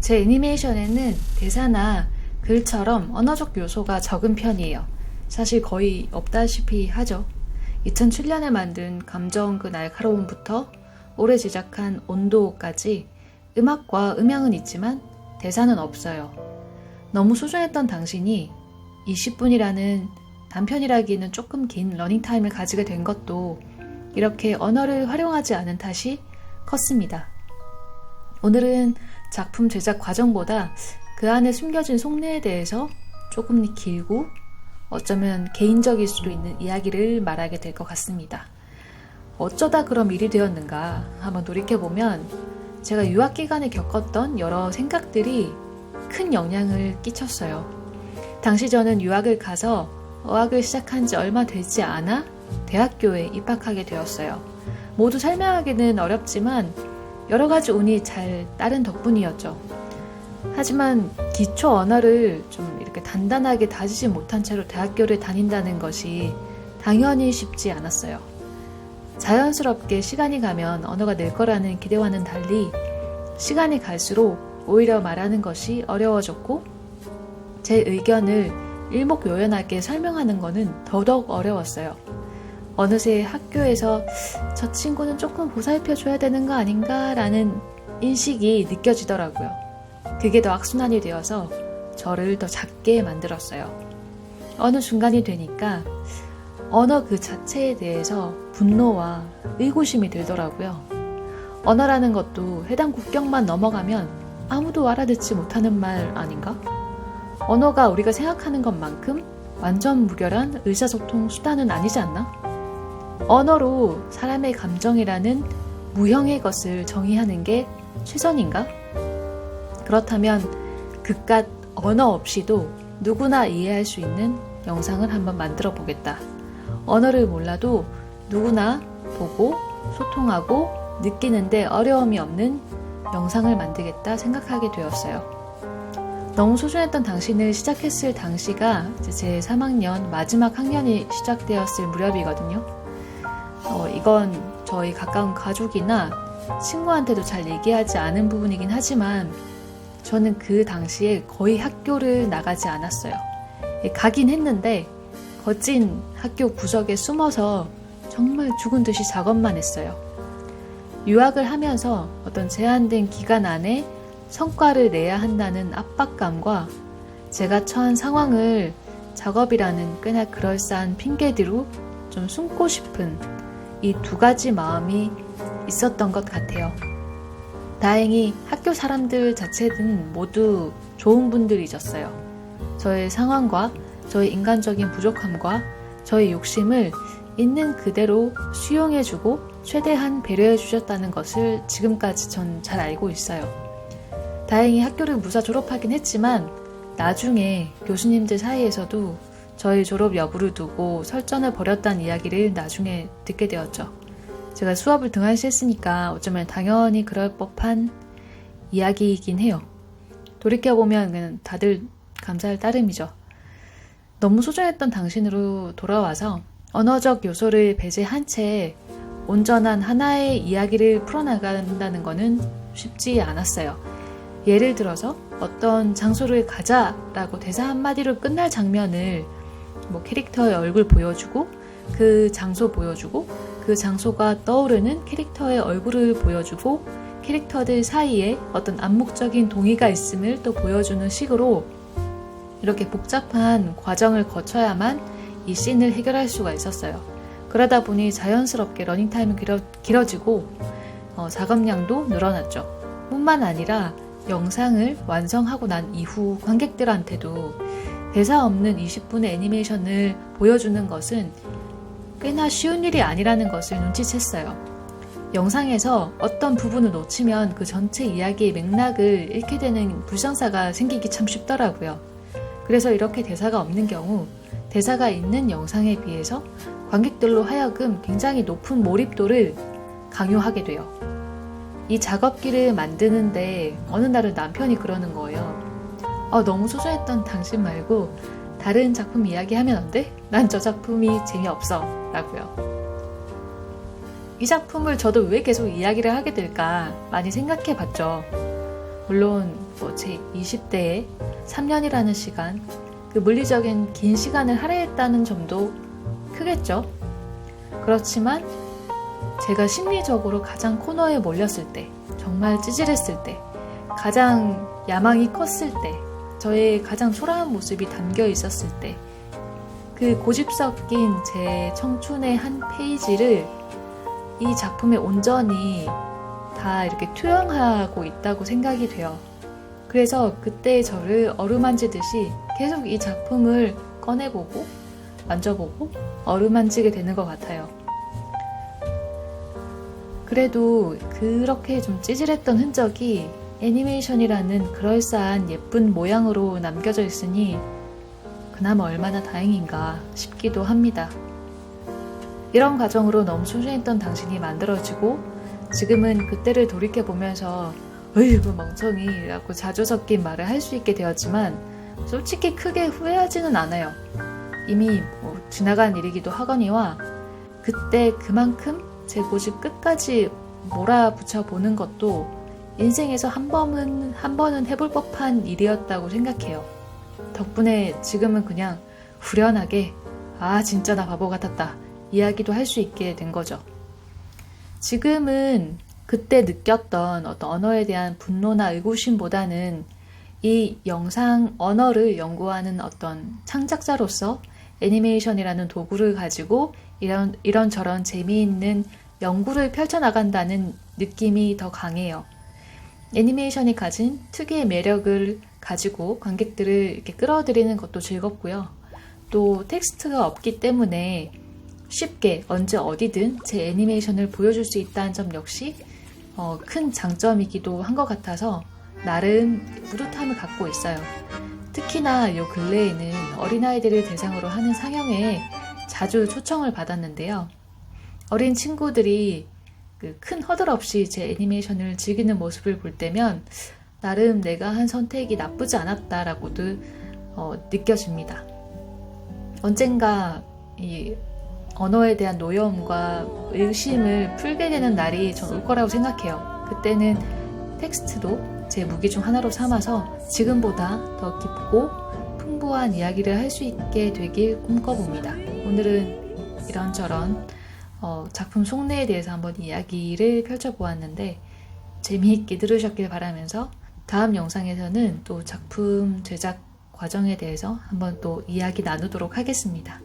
제 애니메이션에는 대사나 글처럼 언어적 요소가 적은 편이에요. 사실 거의 없다시피 하죠. 2007년에 만든 감정 그 날카로움부터 올해 제작한 온도까지 음악과 음향은 있지만 대사는 없어요. 너무 소중했던 당신이 20분이라는 단편이라기는 조금 긴 러닝타임을 가지게 된 것도 이렇게 언어를 활용하지 않은 탓이 컸습니다. 오늘은 작품 제작 과정보다 그 안에 숨겨진 속내에 대해서 조금 길고 어쩌면 개인적일 수도 있는 이야기를 말하게 될 것 같습니다. 어쩌다 그럼 일이 되었는가 한번 돌이켜보면 제가 유학 기간에 겪었던 여러 생각들이 큰 영향을 끼쳤어요. 당시 저는 유학을 가서 어학을 시작한 지 얼마 되지 않아 대학교에 입학하게 되었어요. 모두 설명하기는 어렵지만 여러 가지 운이 잘 따른 덕분이었죠. 하지만 기초 언어를 좀 이렇게 단단하게 다지지 못한 채로 대학교를 다닌다는 것이 당연히 쉽지 않았어요. 자연스럽게 시간이 가면 언어가 늘 거라는 기대와는 달리 시간이 갈수록 오히려 말하는 것이 어려워졌고 제 의견을 일목요연하게 설명하는 것은 더더욱 어려웠어요. 어느새 학교에서 저 친구는 조금 보살펴줘야 되는 거 아닌가 라는 인식이 느껴지더라고요. 그게 더 악순환이 되어서 저를 더 작게 만들었어요. 어느 순간이 되니까 언어 그 자체에 대해서 분노와 의구심이 들더라고요. 언어라는 것도 해당 국경만 넘어가면 아무도 알아듣지 못하는 말 아닌가? 언어가 우리가 생각하는 것만큼 완전 무결한 의사소통 수단은 아니지 않나? 언어로 사람의 감정이라는 무형의 것을 정의하는 게 최선인가? 그렇다면 그깟 언어 없이도 누구나 이해할 수 있는 영상을 한번 만들어 보겠다. 언어를 몰라도 누구나 보고 소통하고 느끼는데 어려움이 없는 영상을 만들겠다 생각하게 되었어요. 너무 소중했던 당신을 시작했을 당시가 제 3학년 마지막 학년이 시작되었을 무렵이거든요. 이건 저희 가까운 가족이나 친구한테도 잘 얘기하지 않은 부분이긴 하지만 저는 그 당시에 거의 학교를 나가지 않았어요. 가긴 했는데 거진 학교 구석에 숨어서 정말 죽은 듯이 작업만 했어요. 유학을 하면서 어떤 제한된 기간 안에 성과를 내야 한다는 압박감과 제가 처한 상황을 작업이라는 꽤나 그럴싸한 핑계대로 좀 숨고 싶은 이 두 가지 마음이 있었던 것 같아요. 다행히 학교 사람들 자체는 모두 좋은 분들이셨어요. 저의 상황과 저의 인간적인 부족함과 저의 욕심을 있는 그대로 수용해주고 최대한 배려해주셨다는 것을 지금까지 전 잘 알고 있어요. 다행히 학교를 무사 졸업하긴 했지만 나중에 교수님들 사이에서도 저의 졸업 여부를 두고 설전을 벌였다는 이야기를 나중에 듣게 되었죠. 제가 수업을 등한시했으니까 어쩌면 당연히 그럴 법한 이야기이긴 해요. 돌이켜보면 그냥 다들 감사할 따름이죠. 너무 소중했던 당신으로 돌아와서 언어적 요소를 배제한 채 온전한 하나의 이야기를 풀어나간다는 것은 쉽지 않았어요. 예를 들어서 어떤 장소를 가자라고 대사 한마디로 끝날 장면을 캐릭터의 얼굴 보여주고 그 장소 보여주고 그 장소가 떠오르는 캐릭터의 얼굴을 보여주고 캐릭터들 사이에 어떤 암묵적인 동의가 있음을 또 보여주는 식으로 이렇게 복잡한 과정을 거쳐야만 이 씬을 해결할 수가 있었어요. 그러다 보니 자연스럽게 러닝타임은 길어지고 작업량도 늘어났죠. 뿐만 아니라 영상을 완성하고 난 이후 관객들한테도 대사 없는 20분의 애니메이션을 보여주는 것은 꽤나 쉬운 일이 아니라는 것을 눈치챘어요. 영상에서 어떤 부분을 놓치면 그 전체 이야기의 맥락을 잃게 되는 불상사가 생기기 참 쉽더라고요. 그래서 이렇게 대사가 없는 경우 대사가 있는 영상에 비해서 관객들로 하여금 굉장히 높은 몰입도를 강요하게 돼요. 이 작업기를 만드는데 어느 날은 남편이 그러는 거예요. 너무 소중했던 당신 말고 다른 작품 이야기하면 안 돼? 난 저 작품이 재미없어 라고요. 이 작품을 저도 왜 계속 이야기를 하게 될까 많이 생각해 봤죠. 물론 제 20대에 3년이라는 시간, 그 물리적인 긴 시간을 할애했다는 점도 크겠죠. 그렇지만 제가 심리적으로 가장 코너에 몰렸을 때, 정말 찌질했을 때, 가장 야망이 컸을 때, 저의 가장 초라한 모습이 담겨 있었을 때, 그 고집 섞인 제 청춘의 한 페이지를 이 작품에 온전히 다 이렇게 투영하고 있다고 생각이 돼요. 그래서 그때의 저를 어루만지듯이 계속 이 작품을 꺼내보고 만져보고 어루만지게 되는 것 같아요. 그래도 그렇게 좀 찌질했던 흔적이 애니메이션이라는 그럴싸한 예쁜 모양으로 남겨져 있으니 그나마 얼마나 다행인가 싶기도 합니다. 이런 과정으로 너무 소중했던 당신이 만들어지고 지금은 그때를 돌이켜보면서 으이구 멍청이 라고 자주 섞인 말을 할 수 있게 되었지만 솔직히 크게 후회하지는 않아요. 이미 지나간 일이기도 하거니와 그때 그만큼 제 고집 끝까지 몰아붙여 보는 것도 인생에서 한 번은 해볼 법한 일이었다고 생각해요. 덕분에 지금은 그냥 후련하게 아 진짜 나 바보 같았다 이야기도 할 수 있게 된 거죠. 지금은 그때 느꼈던 어떤 언어에 대한 분노나 의구심보다는 이 영상 언어를 연구하는 어떤 창작자로서 애니메이션이라는 도구를 가지고 이런저런 재미있는 연구를 펼쳐나간다는 느낌이 더 강해요. 애니메이션이 가진 특유의 매력을 가지고 관객들을 이렇게 끌어들이는 것도 즐겁고요. 또 텍스트가 없기 때문에 쉽게 언제 어디든 제 애니메이션을 보여줄 수 있다는 점 역시 큰 장점이기도 한 것 같아서 나름 뿌듯함을 갖고 있어요. 특히나 요 근래에는 어린아이들을 대상으로 하는 상영회에 자주 초청을 받았는데요. 어린 친구들이 큰 허들 없이 제 애니메이션을 즐기는 모습을 볼 때면 나름 내가 한 선택이 나쁘지 않았다라고도 느껴집니다. 언젠가 이 언어에 대한 노여움과 의심을 풀게 되는 날이 전 올 거라고 생각해요. 그때는 텍스트도 제 무기 중 하나로 삼아서 지금보다 더 깊고 풍부한 이야기를 할 수 있게 되길 꿈꿔봅니다. 오늘은 이런저런 작품 속내에 대해서 한번 이야기를 펼쳐보았는데 재미있게 들으셨길 바라면서 다음 영상에서는 또 작품 제작 과정에 대해서 한번 또 이야기 나누도록 하겠습니다.